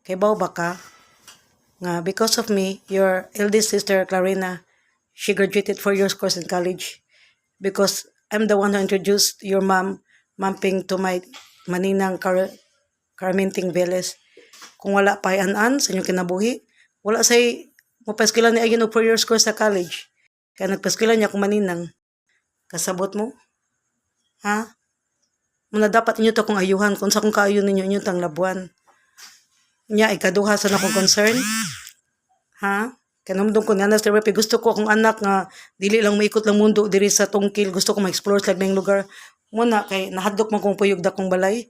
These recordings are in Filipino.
Kay baw ba ka nga because of me, your eldest sister Clarina, she graduated 4 years course in college because I'm the one who introduced your Ma'am Ping to my maninang Carmenting Veles. Kung wala pa an sa inyong kinabuhi, wala say mapaskilan ni ayun og 4 years course sa college. Kaya nagpaskilan niya kung maninang. Kasabot mo? Ha? Muna dapat inyo to kung ayuhan. Kung sa kung kaayon ninyo inyo tang labuan. Nya, ikaduha sa akong concern. Ha? Kanamdong ko na Sir Repi, gusto ko akong anak nga dili lang maikot lang mundo diri sa Tungkil. Gusto ko ma-explore sa laing lugar. Muna kay nahadlok man kong puyog dakong balay.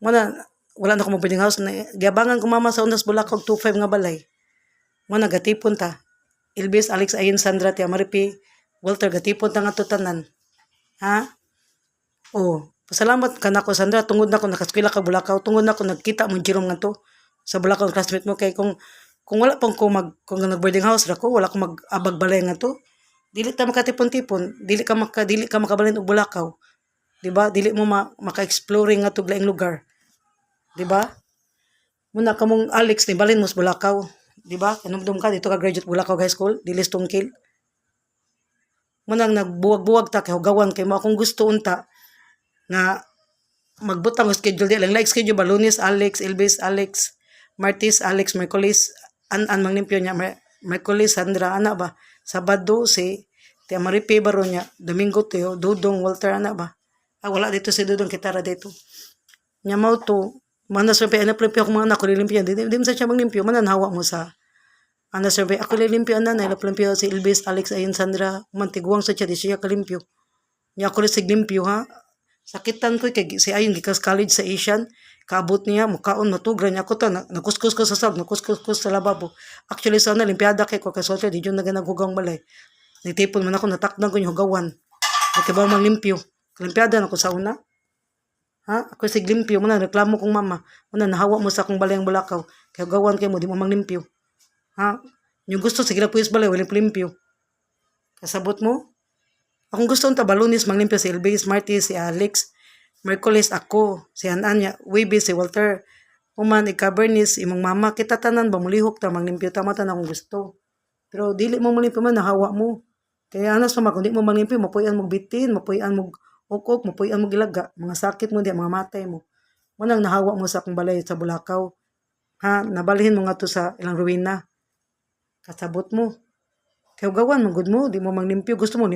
Muna wala na ko boarding house. Giabangan ko mama sa Undas Bulacog 25 nga balay. Muna gatipon ta. Ilbis, Alex, Ayin, Sandra, Tia Maripi, Walter, gatipon ta nga tutanan. Ha? Oh, pasalamat ka na ko, Sandra. Tungod na ko nakaskwela ka Bulacau. Tungod na ko nagkita mo Jerome nga to sa Bulacau classmate mo. Kay kung wala pang ko kung nag-boarding house ra ko, wala ko mag-abag balay nga to. Dili ta makatipon-tipon, dili ka makabalin og Bulacau. Di ba? Dili mo maka-exploring nga to laing lugar. Di ba? Muna kamong Alex ni balin mo sa Bulacau. Di ba? Kanumdum ka dito ka graduate Bulacau High School, dili Tungkil. Muna nagbuwag-buwag ta kay hugawan kay mo akong gusto unta nga magbutang og schedule di lang like schedule ba Lunes Alex, Elvis Alex, Martes Alex, Merkulis an manglimpyo niya, Merkulis Sandra ana ba, Sabado si Tia Maripi baro niya, Domingo Teo Dudong Walter ana ba. Wala dito si Dudong kitara dito. Nya mao to manas pa ana limpyo ko mga anak ko limpyo di sa siya manglimpyo manan hawa mo sa ana survey ako limpyo ana na limpyo si Elvis Alex ayon Sandra mantigwang sa siya di siya kalimpyo. Nya ako sig limpyo ha. Sakitan ko kay si ayon gikas college sa Asian kaabot niya mukaon matugran niya ako ta nakuskus ko sa sab nakuskus ko sa lababo. Actually sa na limpyada kay ko kasolta di jud naganaghugang balay. Nitipon man ako natakdan ko yung hugawan. Kay ba mang limpyo. Limpyada na ko sa una. Ha? Ako sig limpyo mo na reklamo kong mama. Una nahawa mo sa akong balayang Bulacau. Kay hugawan kay mo di mo mang limpyo. Ha? Yung gusto sige la puis balay walang limpyo. Kasabot mo? Akong gusto unta Balones manglimpyo si Elvis, Martis, si Alex, Merkulis ako, si Ananya, Wibi, si Walter, Uman, Bernice, imong mama, kita tanan ba mulihok ta manglimpyo ta mata na akong gusto. Pero dili mo manglimpyo man nahawa mo. Kaya anas pa kundi mo manglimpyo, mapuyan mo bitin, mapuyan mo ukok, mapuyan mo gilaga, mga sakit mo di, mga matay mo. Manang nahawa mo sa akong balay sa Bulacau. Ha, nabalhin mo nga to sa ilang ruina. Kasabot mo. Kaya gawan mo, good mo, di mo manglimpyo. Gusto mo